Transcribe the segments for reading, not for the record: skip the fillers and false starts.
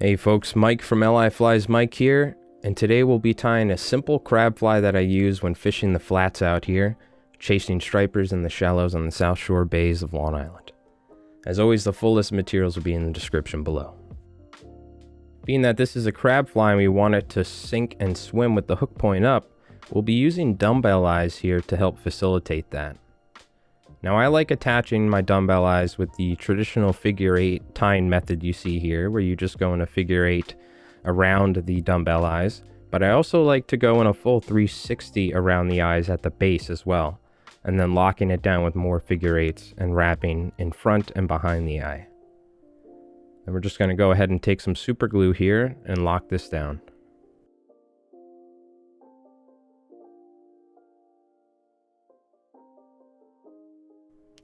Hey folks, Mike from LI Flies Mike here, and today we'll be tying a simple crab fly that I use when fishing the flats out here, chasing stripers in the shallows on the South Shore bays of Long Island. As always, the full list of materials will be in the description below. Being that this is a crab fly and we want it to sink and swim with the hook point up, we'll be using dumbbell eyes here to help facilitate that. Now I like attaching my dumbbell eyes with the traditional figure 8 tying method you see here, where you just go in a figure 8 around the dumbbell eyes, but I also like to go in a full 360 around the eyes at the base as well, and then locking it down with more figure 8s and wrapping in front and behind the eye. And we're just going to go ahead and take some super glue here and lock this down.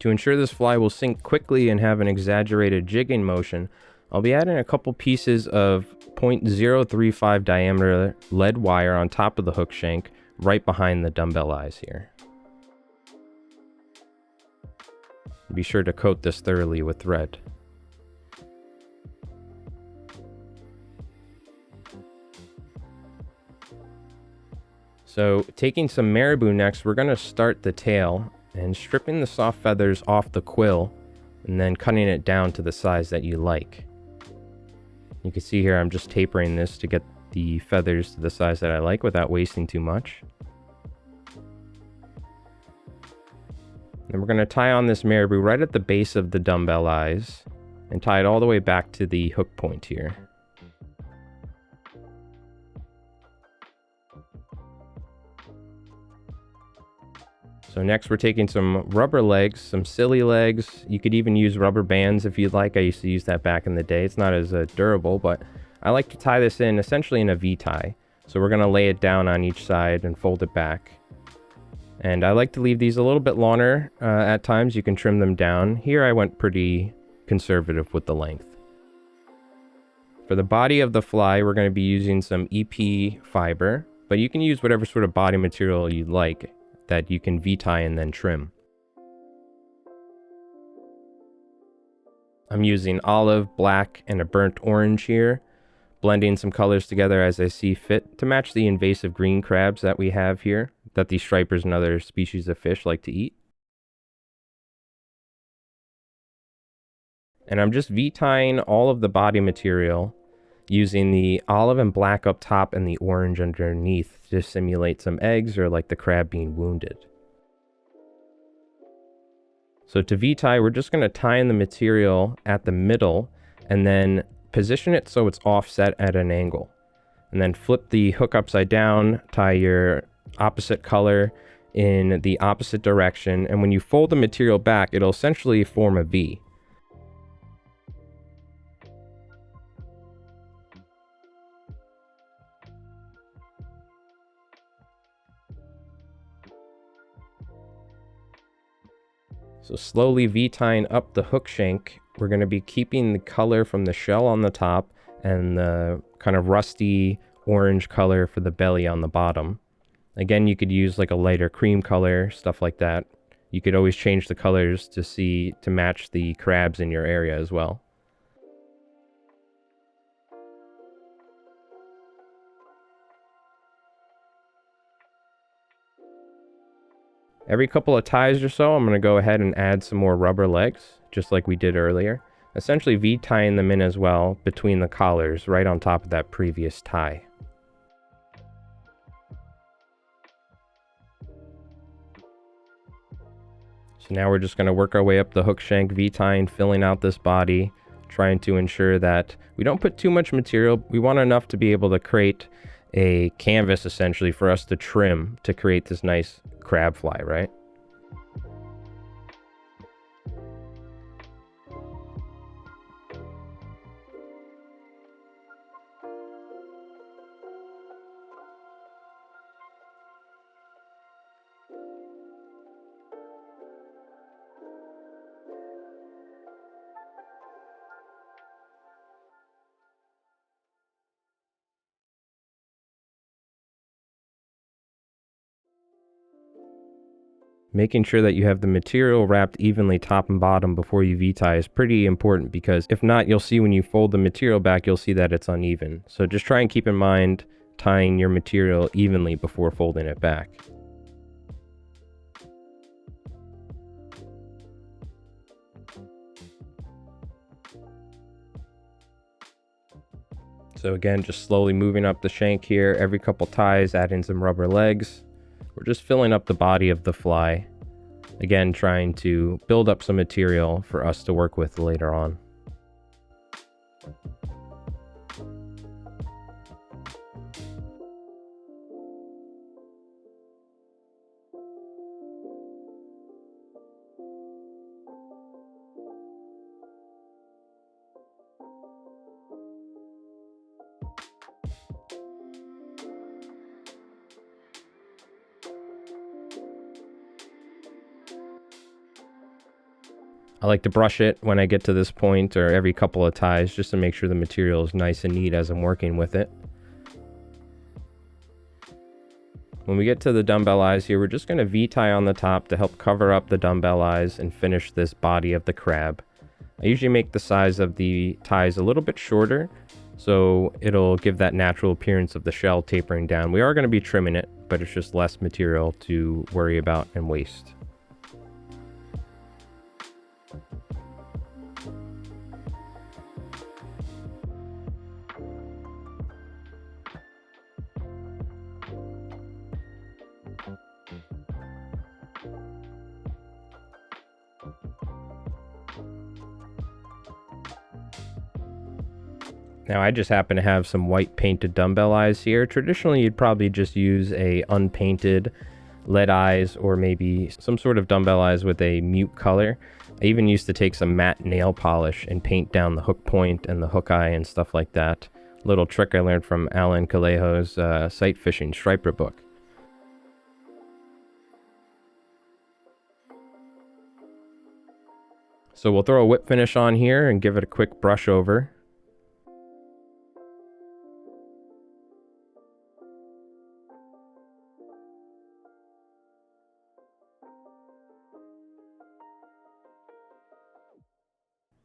To ensure this fly will sink quickly and have an exaggerated jigging motion, I'll be adding a couple pieces of 0.035 diameter lead wire on top of the hook shank right behind the dumbbell eyes here. Be sure to coat this thoroughly with thread. So taking some Marabou next, we're going to start the tail and stripping the soft feathers off the quill and then cutting it down to the size that you like. You can see here I'm just tapering this to get the feathers to the size that I like without wasting too much. Then we're going to tie on this Marabou right at the base of the dumbbell eyes and tie it all the way back to the hook point here. So next we're taking some rubber legs, some Sili legs. You could even use rubber bands if you'd like. I used to use that back in the day. It's not as durable, but I like to tie this in essentially in a V-tie. So we're going to lay it down on each side and fold it back. And I like to leave these a little bit longer at times. You can trim them down. Here I went pretty conservative with the length. For the body of the fly, we're going to be using some EP fiber, but you can use whatever sort of body material you'd like that you can V-tie and then trim. I'm using olive, black, and a burnt orange here, blending some colors together as I see fit to match the invasive green crabs that we have here, that these stripers and other species of fish like to eat. And I'm just V-tying all of the body material using the olive and black up top and the orange underneath to simulate some eggs or like the crab being wounded. So to V-tie, we're just going to tie in the material at the middle and then position it so it's offset at an angle. And then flip the hook upside down, tie your opposite color in the opposite direction, and when you fold the material back, it'll essentially form a V. So slowly V-tying up the hook shank, we're going to be keeping the color from the shell on the top and the kind of rusty orange color for the belly on the bottom. Again, you could use like a lighter cream color, stuff like that. You could always change the colors to match the crabs in your area as well. Every couple of ties or so, I'm going to go ahead and add some more rubber legs, just like we did earlier. Essentially V-tying them in as well between the collars, right on top of that previous tie. So now we're just going to work our way up the hook shank, V-tying, filling out this body, trying to ensure that we don't put too much material. We want enough to be able to create a canvas essentially for us to trim to create this nice crab fly, right? Making sure that you have the material wrapped evenly top and bottom before you V-tie is pretty important, because if not, you'll see when you fold the material back, you'll see that it's uneven. So just try and keep in mind tying your material evenly before folding it back. So again, just slowly moving up the shank here. Every couple ties, add in some rubber legs. We're just filling up the body of the fly. Again, trying to build up some material for us to work with later on. I like to brush it when I get to this point, or every couple of ties, just to make sure the material is nice and neat as I'm working with it. When we get to the dumbbell eyes here, we're just going to V-tie on the top to help cover up the dumbbell eyes and finish this body of the crab. I usually make the size of the ties a little bit shorter, so it'll give that natural appearance of the shell tapering down. We are going to be trimming it, but it's just less material to worry about and waste. Now I just happen to have some white painted dumbbell eyes here. Traditionally, you'd probably just use a unpainted lead eyes, or maybe some sort of dumbbell eyes with a mute color. I even used to take some matte nail polish and paint down the hook point and the hook eye and stuff like that. Little trick I learned from Alan Callejo's sight fishing striper book. So we'll throw a whip finish on here and give it a quick brush over.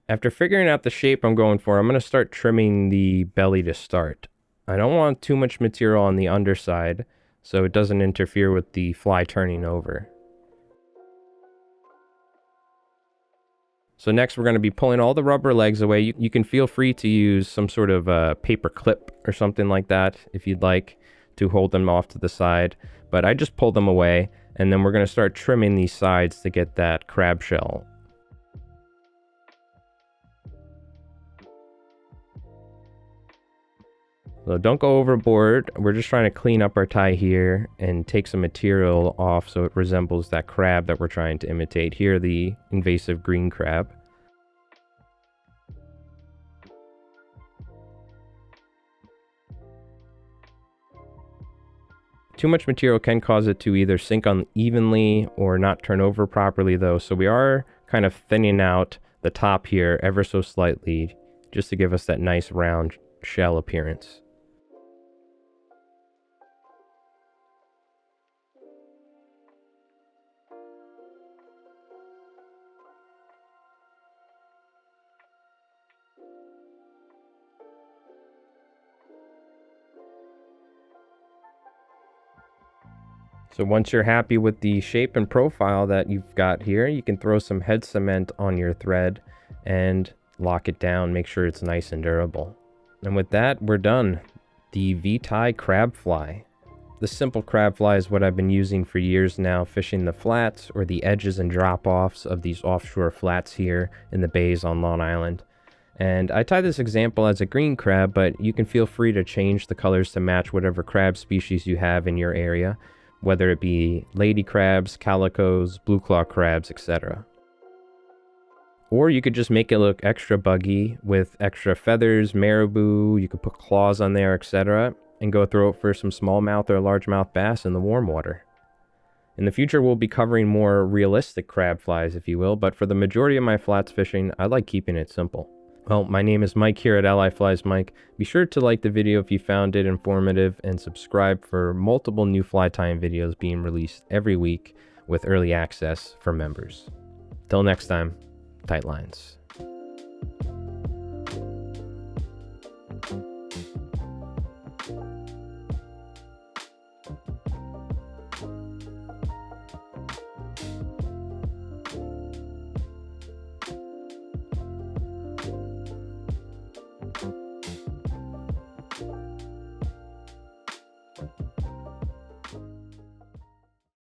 After figuring out the shape I'm going for, I'm going to start trimming the belly to start. I don't want too much material on the underside, so it doesn't interfere with the fly turning over. So next we're going to be pulling all the rubber legs away. You can feel free to use some sort of paper clip or something like that if you'd like to hold them off to the side. But I just pulled them away, and then we're going to start trimming these sides to get that crab shell. So don't go overboard. We're just trying to clean up our tie here and take some material off so it resembles that crab that we're trying to imitate here, the invasive green crab. Too much material can cause it to either sink unevenly or not turn over properly though, so we are kind of thinning out the top here ever so slightly just to give us that nice round shell appearance. So once you're happy with the shape and profile that you've got here, you can throw some head cement on your thread and lock it down, make sure it's nice and durable. And with that, we're done. The V-tie crab fly. The simple crab fly is what I've been using for years now, fishing the flats or the edges and drop-offs of these offshore flats here in the bays on Long Island. And I tie this example as a green crab, but you can feel free to change the colors to match whatever crab species you have in your area, whether it be lady crabs, calicos, blue claw crabs, etc. Or you could just make it look extra buggy with extra feathers, marabou, you could put claws on there, etc. and go throw it for some smallmouth or largemouth bass in the warm water. In the future, we'll be covering more realistic crab flies, if you will, but for the majority of my flats fishing, I like keeping it simple. Well, my name is Mike here at Ally Flies Mike. Be sure to like the video if you found it informative and subscribe for multiple new fly tying videos being released every week. with early access for members. Till next time, tight lines.